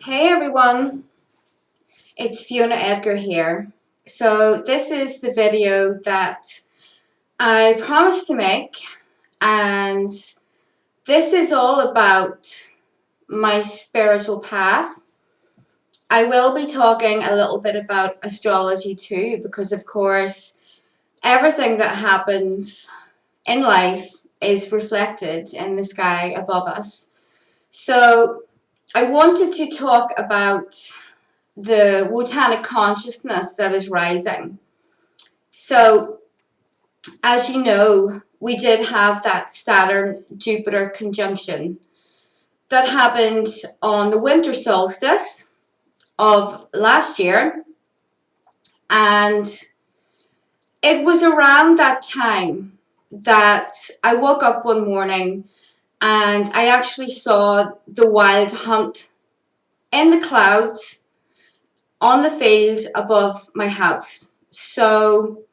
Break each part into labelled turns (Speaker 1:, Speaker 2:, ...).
Speaker 1: Hey everyone, it's Fiona Edgar here. So this is the video that I promised to make, and this is all about my spiritual path. I will be talking a little bit about astrology too, because of course everything that happens in life is reflected in the sky above us. So I wanted to talk about the Wotanic consciousness that is rising. So, as you know, we did have that Saturn-Jupiter conjunction that happened on the winter solstice of last year, and it was around that time that I woke up one morning and I actually saw the wild hunt in the clouds on the field above my house. So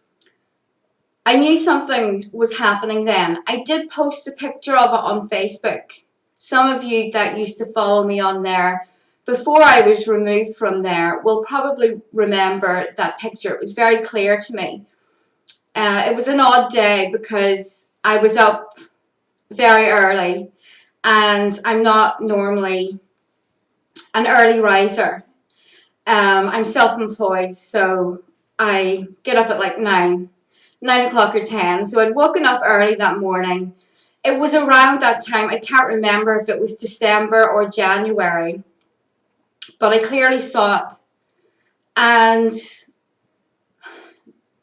Speaker 1: I knew something was happening then. I did post a picture of it on Facebook. Some of you that used to follow me on there before I was removed from there will probably remember that picture. It was very clear to me. It was an odd day because I was up very early and I'm not normally an early riser. I'm self-employed, so I get up at like 9 o'clock or 10. So I'd woken up early that morning. It was around that time. I can't remember if it was December or January, but I clearly saw it. And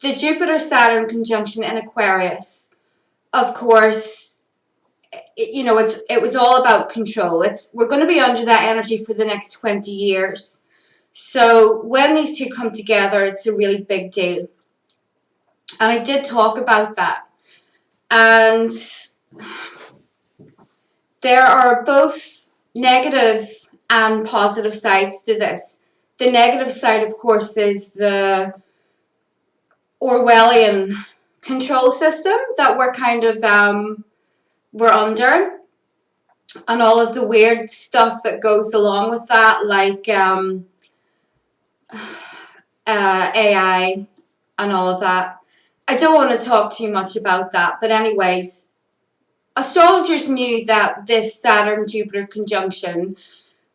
Speaker 1: the Jupiter-Saturn conjunction in Aquarius, of course, it was all about control. We're going to be under that energy for the next 20 years. So when these two come together, it's a really big deal. And I did talk about that. And there are both negative and positive sides to this. The negative side, of course, is the Orwellian control system that we're under, and all of the weird stuff that goes along with that, like AI and all of that. I don't want to talk too much about that, but anyways, astrologers knew that this Saturn-Jupiter conjunction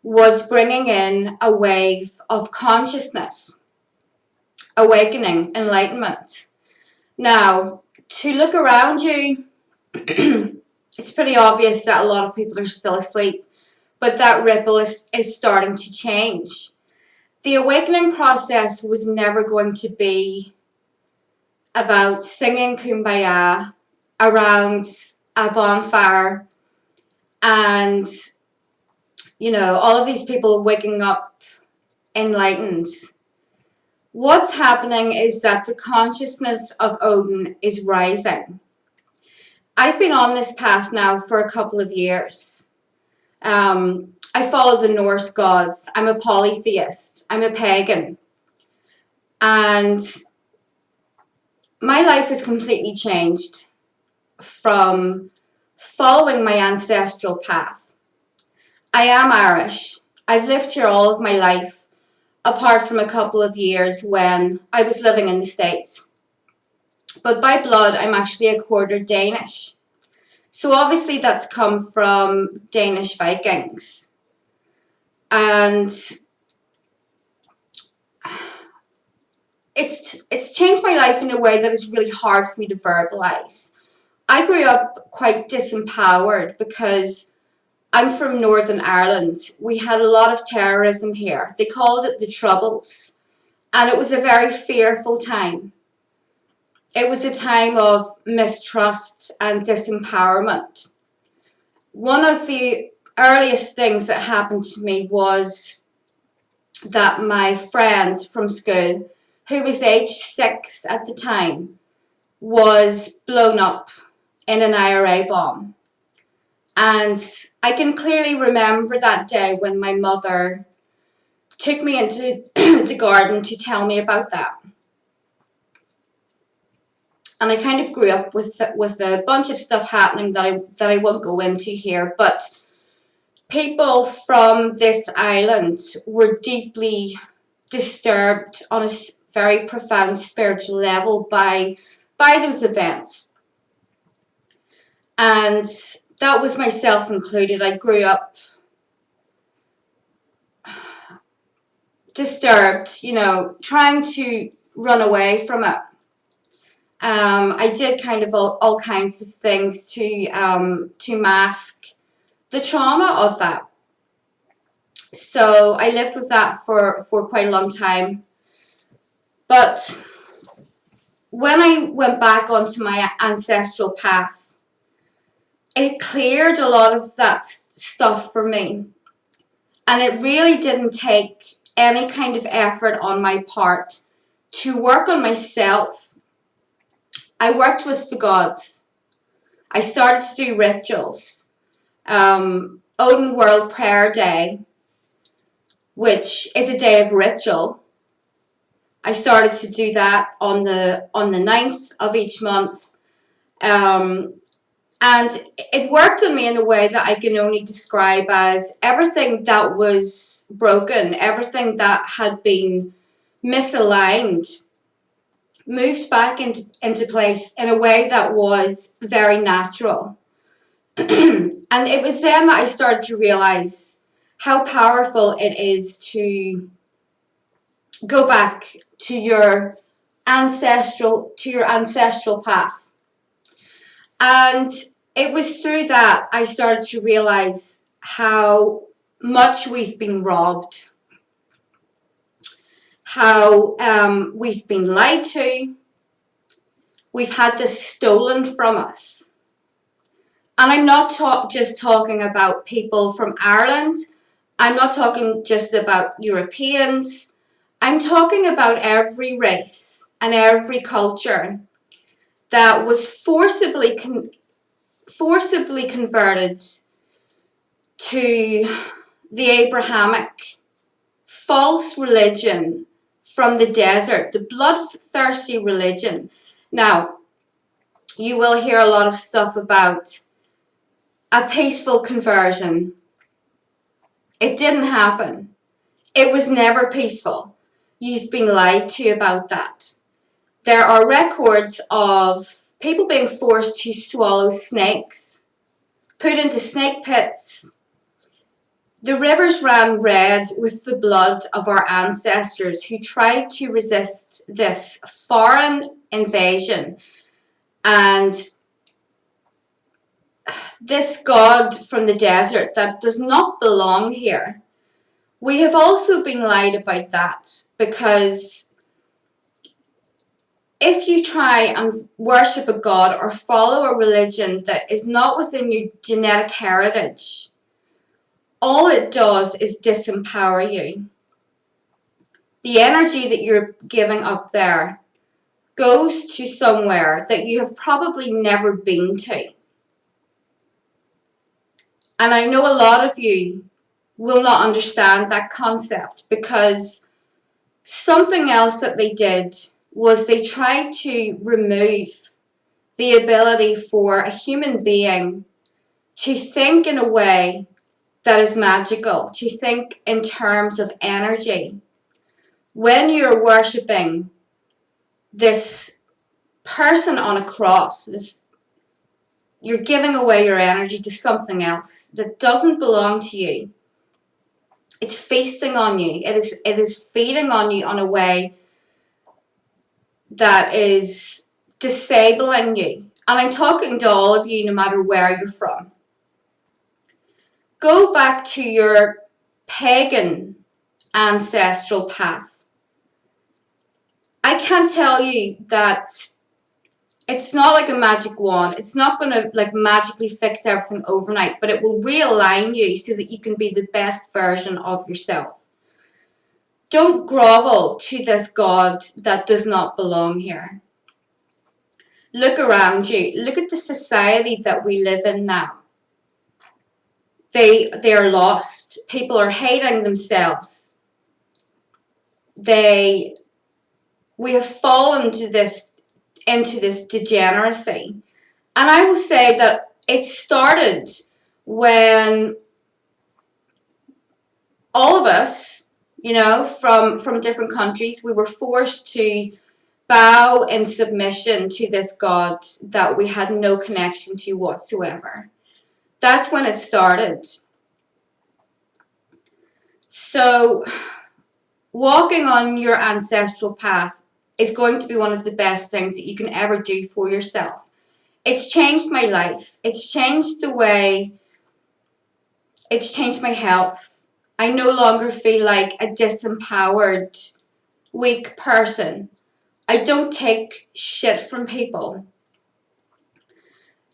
Speaker 1: was bringing in a wave of consciousness, awakening, enlightenment. Now, to look around you, it's pretty obvious that a lot of people are still asleep, but that ripple is starting to change. The awakening process was never going to be about singing Kumbaya around a bonfire and, all of these people waking up enlightened. What's happening is that the consciousness of Odin is rising. I've been on this path now for a couple of years. I follow the Norse gods. I'm a polytheist. I'm a pagan. And my life has completely changed from following my ancestral path. I am Irish. I've lived here all of my life, apart from a couple of years when I was living in the States. But by blood, I'm actually a quarter Danish. So obviously that's come from Danish Vikings. And it's changed my life in a way that is really hard for me to verbalize. I grew up quite disempowered because I'm from Northern Ireland. We had a lot of terrorism here. They called it the Troubles. And it was a very fearful time. It was a time of mistrust and disempowerment. One of the earliest things that happened to me was that my friend from school, who was age 6 at the time, was blown up in an IRA bomb. And I can clearly remember that day when my mother took me into the garden to tell me about that. And I kind of grew up with a bunch of stuff happening that I won't go into here. But people from this island were deeply disturbed on a very profound spiritual level by those events. And that was myself included. I grew up disturbed, trying to run away from it. I did kind of all kinds of things to mask the trauma of that. So I lived with that for quite a long time. But when I went back onto my ancestral path, it cleared a lot of that stuff for me. And it really didn't take any kind of effort on my part to work on myself. I worked with the gods. I started to do rituals. Odin World Prayer Day, which is a day of ritual. I started to do that on the 9th of each month. And it worked on me in a way that I can only describe as everything that was broken, everything that had been misaligned, moved back into place in a way that was very natural. And it was then that I started to realize how powerful it is to go back to your ancestral path. And it was through that I started to realize how much we've been robbed, how we've been lied to, we've had this stolen from us. And I'm not just talking about people from Ireland, I'm not talking just about Europeans, I'm talking about every race and every culture that was forcibly converted to the Abrahamic false religion from the desert, the bloodthirsty religion. Now, you will hear a lot of stuff about a peaceful conversion. It didn't happen. It was never peaceful. You've been lied to about that. There are records of people being forced to swallow snakes, put into snake pits. The rivers ran red with the blood of our ancestors who tried to resist this foreign invasion and this God from the desert that does not belong here. We have also been lied about that, because if you try and worship a God or follow a religion that is not within your genetic heritage, all it does is disempower you. The energy that you're giving up there goes to somewhere that you have probably never been to. And I know a lot of you will not understand that concept, because something else that they did was they tried to remove the ability for a human being to think in a way that is magical, to think in terms of energy. When you're worshipping this person on a cross, you're giving away your energy to something else that doesn't belong to you. It's feasting on you. It is feeding on you in a way that is disabling you. And I'm talking to all of you, no matter where you're from. Go back to your pagan ancestral path. I can't tell you that it's not like a magic wand. It's not going to magically fix everything overnight, but it will realign you so that you can be the best version of yourself. Don't grovel to this God that does not belong here. Look around you. Look at the society that we live in now. They are lost. People are hating themselves. We have fallen into this degeneracy. And I will say that it started when from different countries. We were forced to bow in submission to this God that we had no connection to whatsoever. That's when it started. So, walking on your ancestral path is going to be one of the best things that you can ever do for yourself. It's changed my life. It's changed my health. I no longer feel like a disempowered, weak person. I don't take shit from people.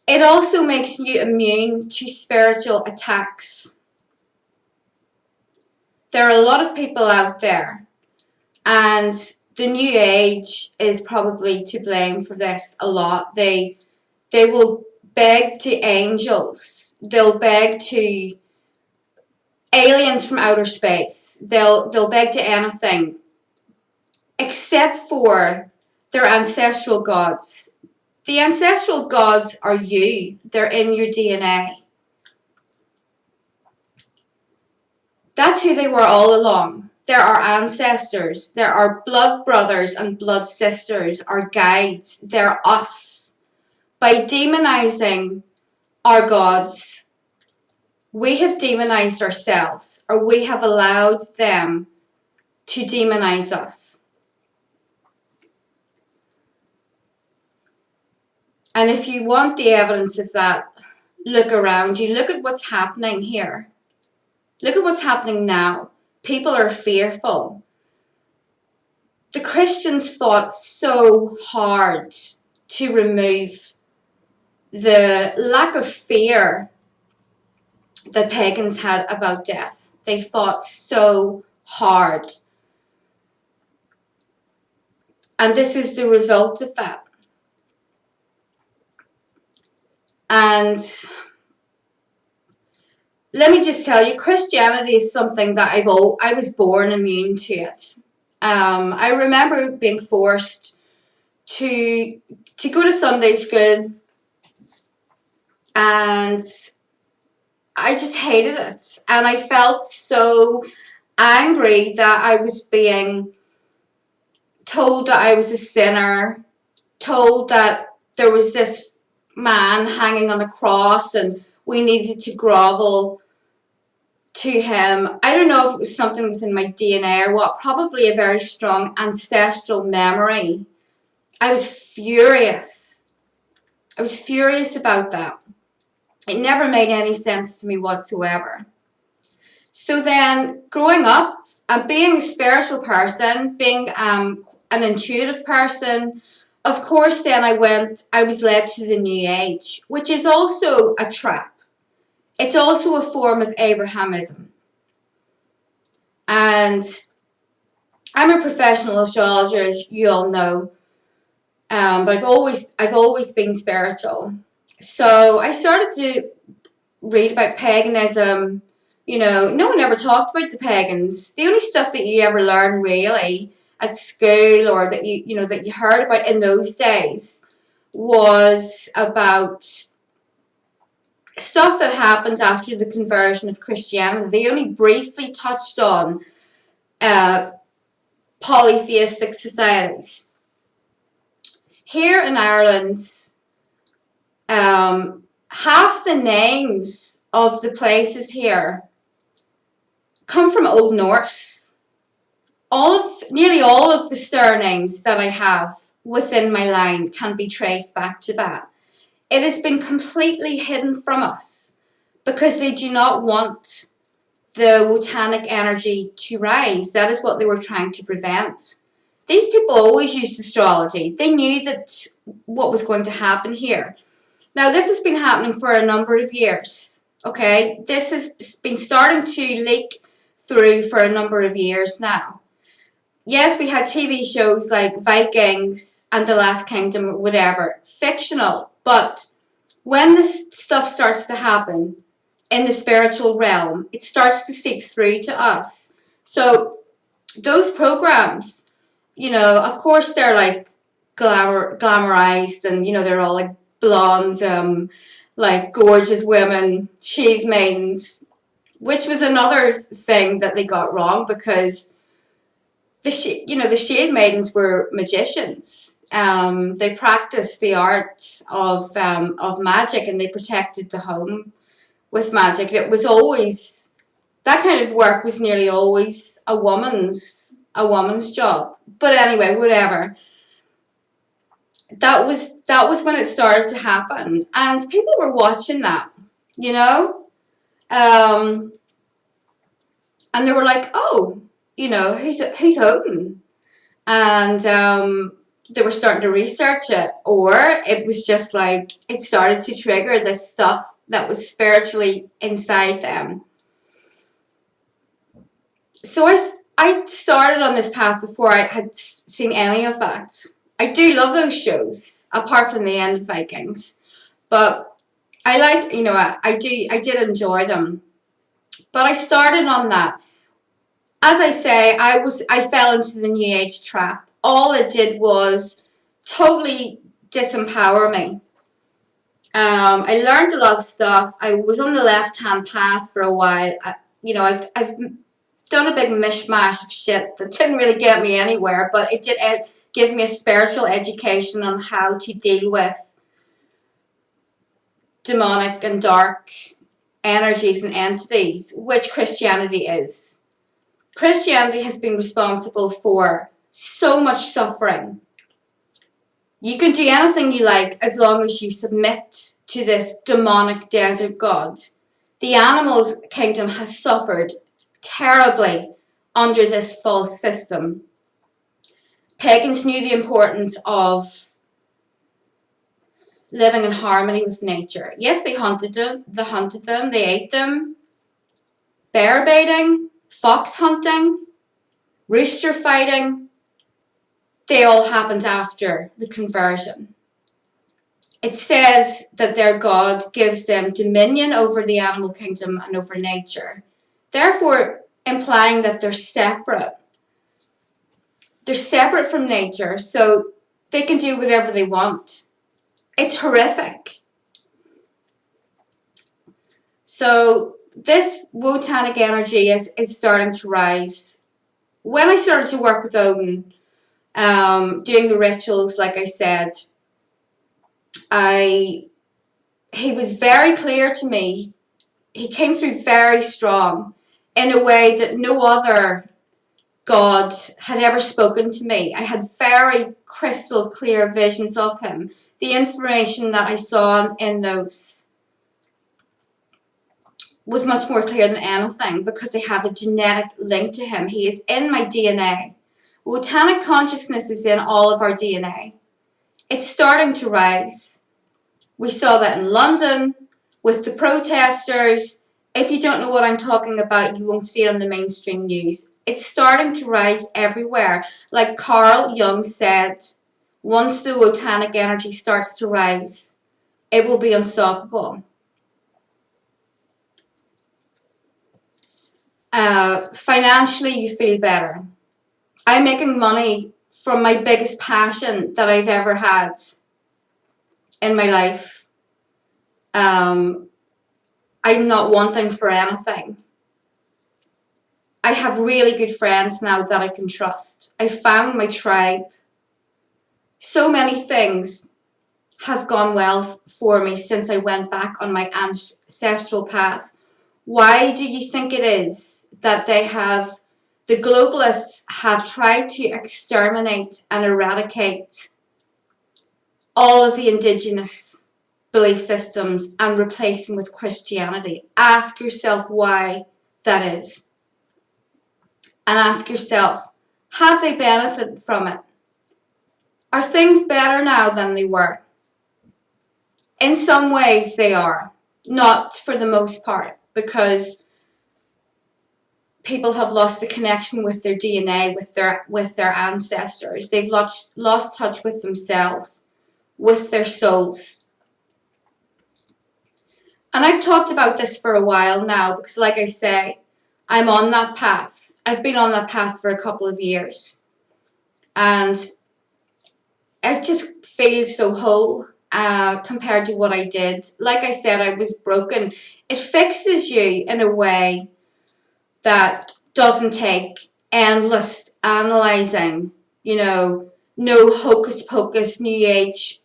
Speaker 1: It also makes you immune to spiritual attacks. There are a lot of people out there, and the New Age is probably to blame for this a lot. They will beg to angels. They'll beg to aliens from outer space. They'll beg to anything except for their ancestral gods. The ancestral gods are you. They're in your DNA. That's who they were all along. They're our ancestors. They're our blood brothers and blood sisters, our guides. They're us. By demonizing our gods, we have demonized ourselves, or we have allowed them to demonize us. And if you want the evidence of that, look around you. Look at what's happening here. Look at what's happening now. People are fearful. The Christians fought so hard to remove the lack of fear that pagans had about death. They fought so hard. And this is the result of that. And let me just tell you, Christianity is something that I was born immune to it. I remember being forced to go to Sunday school, and I just hated it. And I felt so angry that I was being told that I was a sinner, told that there was this man hanging on a cross and we needed to grovel to him. I don't know if it was something within my DNA or what, probably a very strong ancestral memory. I was furious. I was furious about that. It never made any sense to me whatsoever. So then, growing up and being a spiritual person, being an intuitive person, of course then I was led to the New Age, which is also a trap. It's also a form of Abrahamism. And I'm a professional astrologer, as you all know, but I've always been spiritual. So I started to read about paganism. No one ever talked about the pagans. The only stuff that you ever learn really at school, or that you heard about in those days, was about stuff that happened after the conversion of Christianity. They only briefly touched on polytheistic societies. Here in Ireland, half the names of the places here come from Old Norse. Nearly all of the surnames that I have within my line can be traced back to that. It has been completely hidden from us because they do not want the Wotanic energy to rise. That is what they were trying to prevent. These people always used astrology. They knew that what was going to happen here. Now, this has been happening for a number of years. Okay, this has been starting to leak through for a number of years now. Yes, we had TV shows like Vikings and The Last Kingdom or whatever, fictional, but when this stuff starts to happen in the spiritual realm, it starts to seep through to us. So those programs, of course they're like glamorized, and they're all like blonde, like gorgeous women, shield maidens, which was another thing that they got wrong, because the Shade Maidens were magicians. They practiced the art of magic, and they protected the home with magic. It was always that kind of work was nearly always a woman's job. But anyway, whatever. That was when it started to happen, and people were watching that, you know, um, and they were like, "Oh, who's Wotan?" And they were starting to research it, or it was just like it started to trigger this stuff that was spiritually inside them. So I started on this path before I had seen any of that. I do love those shows, apart from the end Vikings, but I like, I did enjoy them. But I started on that. As I say, I fell into the New Age trap. All it did was totally disempower me. I learned a lot of stuff. I was on the left-hand path for a while. I've done a big mishmash of shit that didn't really get me anywhere, but it did give me a spiritual education on how to deal with demonic and dark energies and entities, which Christianity is. Christianity has been responsible for so much suffering. You can do anything you like as long as you submit to this demonic desert god. The animal kingdom has suffered terribly under this false system. Pagans knew the importance of living in harmony with nature. Yes, they hunted them, they ate them. Bear baiting, fox hunting, rooster fighting, they all happened after the conversion. It says that their God gives them dominion over the animal kingdom and over nature, therefore implying that they're separate. They're separate from nature, so they can do whatever they want. It's horrific. So this Wotanic energy is starting to rise. When I started to work with Odin, doing the rituals, like I said, he was very clear to me. He came through very strong in a way that no other God had ever spoken to me. I had very crystal clear visions of him. The information that I saw in those was much more clear than anything because I have a genetic link to him. He is in my DNA. Wotanic consciousness is in all of our DNA. It's starting to rise. We saw that in London with the protesters. If you don't know what I'm talking about, you won't see it on the mainstream news. It's starting to rise everywhere. Like Carl Jung said, once the Wotanic energy starts to rise, it will be unstoppable. Financially, you feel better. I'm making money from my biggest passion that I've ever had in my life. I'm not wanting for anything. I have really good friends now that I can trust. I found my tribe. So many things have gone well for me since I went back on my ancestral path. Why do you think it is that the globalists have tried to exterminate and eradicate all of the indigenous belief systems and replace them with Christianity? Ask yourself why that is. And ask yourself, have they benefited from it? Are things better now than they were? In some ways they are, not for the most part, because people have lost the connection with their DNA, with their ancestors. They've lost touch with themselves, with their souls. And I've talked about this for a while now because, like I say, I'm on that path. I've been on that path for a couple of years. And I just feel so whole compared to what I did. Like I said, I was broken. It fixes you in a way that doesn't take endless analysing, no hocus pocus, new age,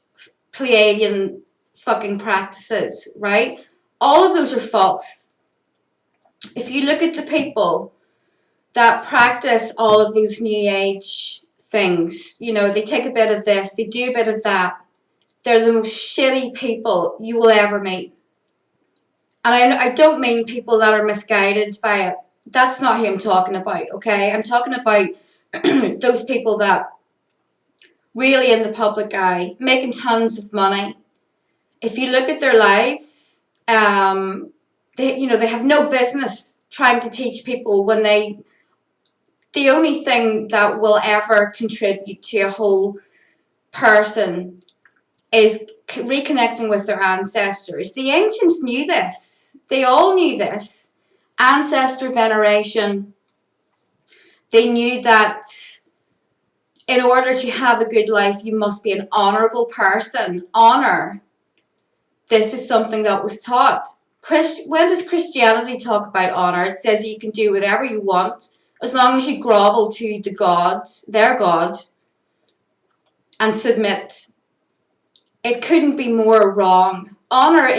Speaker 1: Pleiadian fucking practices, right? All of those are false. If you look at the people that practice all of those new age things, they take a bit of this, they do a bit of that, they're the most shitty people you will ever meet. And I don't mean people that are misguided by it. That's not who I'm talking about, okay? I'm talking about those people that really in the public eye, making tons of money. If you look at their lives, they have no business trying to teach people when the only thing that will ever contribute to a whole person is reconnecting with their ancestors. The ancients knew this. They all knew this. Ancestor veneration. They knew that in order to have a good life, you must be an honorable person. Honor. This is something that was taught. When does Christianity talk about honor? It says you can do whatever you want as long as you grovel to the God, their God, and submit. It couldn't be more wrong. Honor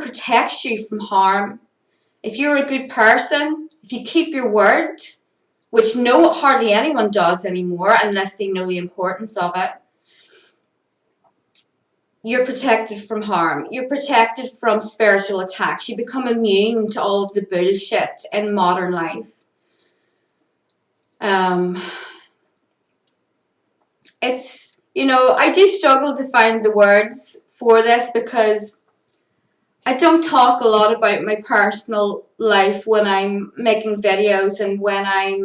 Speaker 1: protects you from harm. If you're a good person, if you keep your word, which hardly anyone does anymore unless they know the importance of it, you're protected from harm. You're protected from spiritual attacks. You become immune to all of the bullshit in modern life. I do struggle to find the words for this because I don't talk a lot about my personal life when I'm making videos and when I'm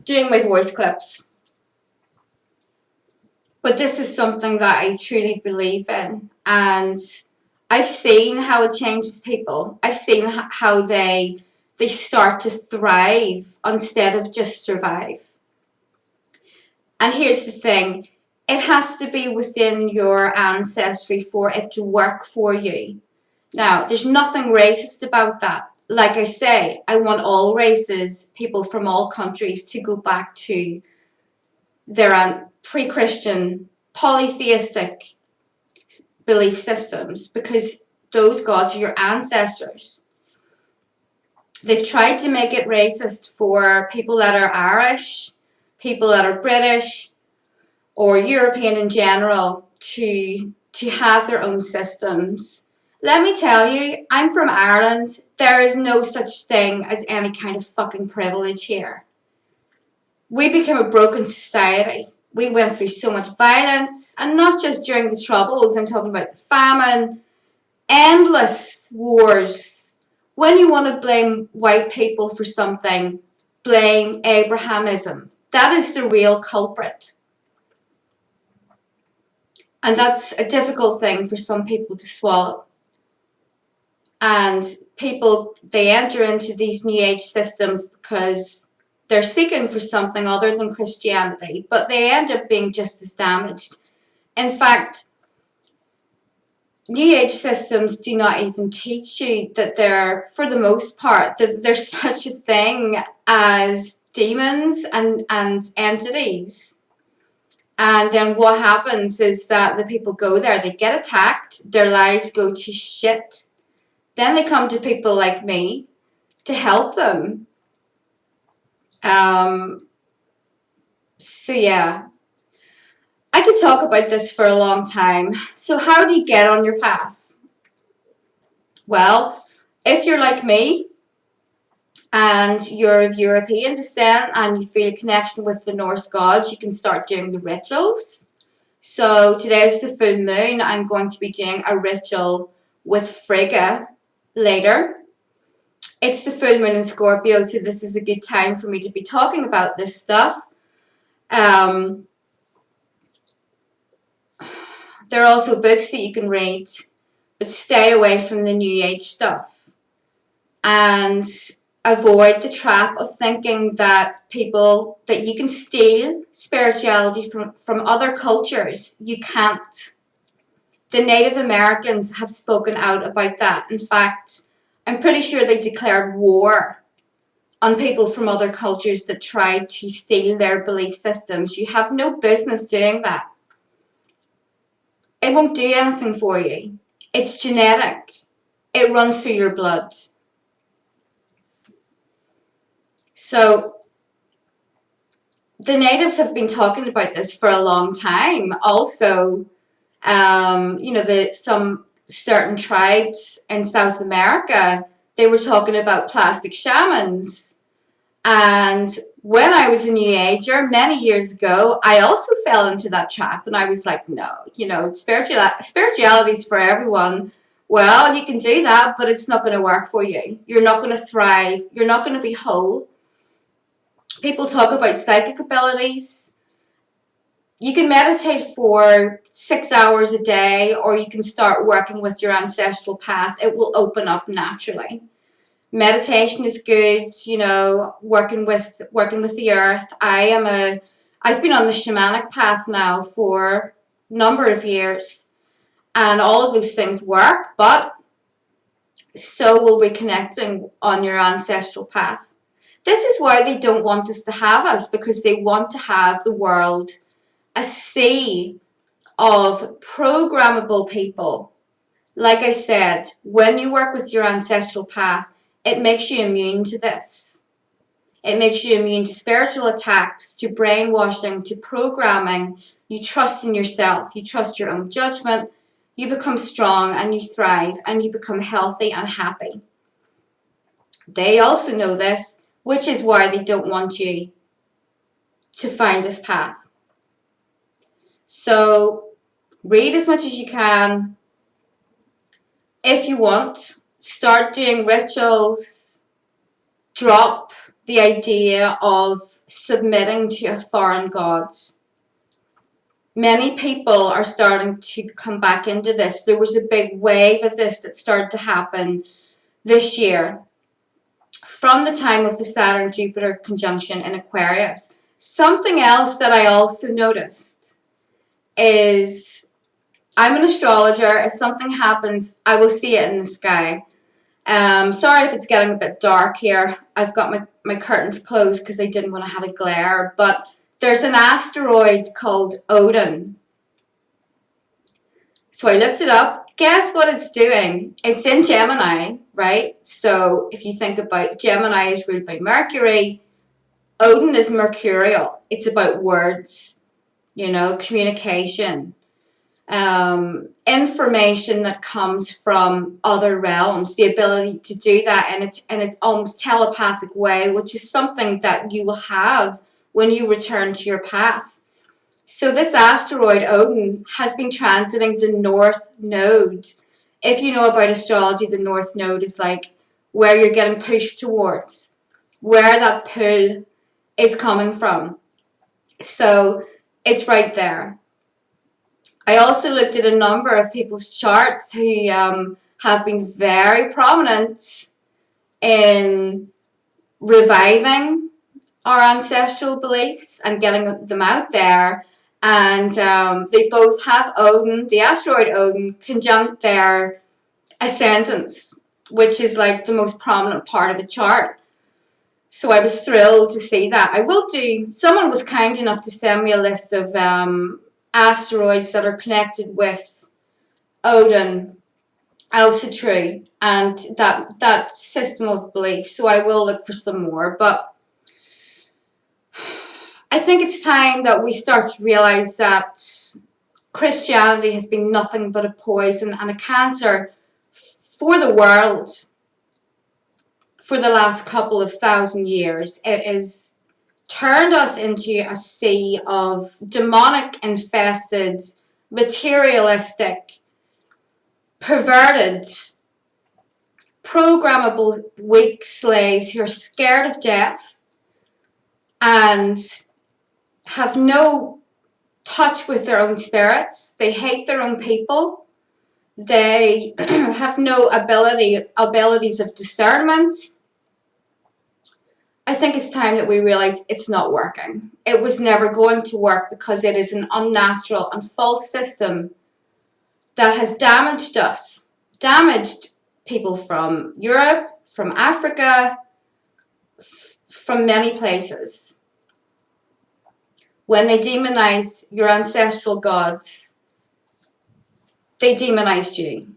Speaker 1: doing my voice clips. But this is something that I truly believe in, and I've seen how it changes people. I've seen how they start to thrive instead of just survive. And here's the thing, it has to be within your ancestry for it to work for you. Now, there's nothing racist about that. Like I say, I want all races, people from all countries, to go back to their pre-Christian, polytheistic belief systems, because those gods are your ancestors. They've tried to make it racist for people that are Irish, people that are British, or European in general, to have their own systems. Let me tell you, I'm from Ireland. There is no such thing as any kind of fucking privilege here. We became a broken society. We went through so much violence, and not just during the Troubles. I'm talking about the famine, endless wars. When you want to blame white people for something, blame Abrahamism. That is the real culprit. And that's a difficult thing for some people to swallow. And people, they enter into these New Age systems because they're seeking for something other than Christianity, but they end up being just as damaged. In fact, New Age systems do not even teach you that for the most part, that there's such a thing as demons and entities. And then what happens is that the people go there, they get attacked, their lives go to shit. Then they come to people like me to help them. So yeah, I could talk about this for a long time. So how do you get on your path? Well, if you're like me and you're of European descent and you feel a connection with the Norse gods, you can start doing the rituals. So today's the full moon. I'm going to be doing a ritual with Frigga later. It's the full moon in Scorpio, so this is a good time for me to be talking about this stuff. There are also books that you can read, but stay away from the New Age stuff. And avoid the trap of thinking that you can steal spirituality from other cultures. You can't. The Native Americans have spoken out about that. In fact, I'm pretty sure they declared war on people from other cultures that tried to steal their belief systems. You have no business doing that. It won't do anything for you. It's genetic. It runs through your blood. So the natives have been talking about this for a long time. Also, some certain tribes in South America, they were talking about plastic shamans. And when I was a new ager many years ago, I also fell into that trap, and I was like, no, spirituality is for everyone. Well, you can do that, but it's not going to work for you. You're not going to thrive. You're not going to be whole. People talk about psychic abilities. You can meditate for 6 hours a day, or you can start working with your ancestral path. It will open up naturally. Meditation is good, working with the earth. I've been on the shamanic path now for a number of years, and all of those things work, but so will reconnecting on your ancestral path. This is why they don't want us to have us, because they want to have the world a sea of programmable people. Like I said, when you work with your ancestral path, it makes you immune to this. It makes you immune to spiritual attacks, to brainwashing, to programming. You trust in yourself. You trust your own judgment. You become strong and you thrive and you become healthy and happy. They also know this, which is why they don't want you to find this path. So read as much as you can. If you want, start doing rituals. Drop the idea of submitting to a foreign god. Many people are starting to come back into this. There was a big wave of this that started to happen this year from the time of the Saturn-Jupiter conjunction in Aquarius. Something else that I also noticed is, I'm an astrologer. If something happens, I will see it in the sky. Sorry if it's getting a bit dark here. I've got my curtains closed because I didn't want to have a glare. But there's an asteroid called Wotan. So I looked it up. Guess what it's doing? It's in Gemini, right? So if you think about Gemini is ruled by Mercury, Wotan is mercurial. It's about words, communication. Information that comes from other realms, the ability to do that in its almost telepathic way, which is something that you will have when you return to your path. So this asteroid Wotan has been transiting the North Node. If you know about astrology, the North Node is like where you're getting pushed towards, where that pull is coming from. So it's right there. I also looked at a number of people's charts who have been very prominent in reviving our ancestral beliefs and getting them out there. And they both have Wotan, the asteroid Wotan, conjunct their ascendants, which is like the most prominent part of a chart. So I was thrilled to see that. Someone was kind enough to send me a list of asteroids that are connected with Wotan, True, and that system of belief. So I will look for some more. But I think it's time that we start to realize that Christianity has been nothing but a poison and a cancer for the world for the last couple of thousand years. It has turned us into a sea of demonic infested, materialistic, perverted, programmable, weak slaves who are scared of death and have no touch with their own spirits. They hate their own people. They have no abilities of discernment. I think it's time that we realize it's not working. It was never going to work because it is an unnatural and false system that has damaged us, damaged people from Europe, from Africa, from many places. When they demonized your ancestral gods, they demonized you.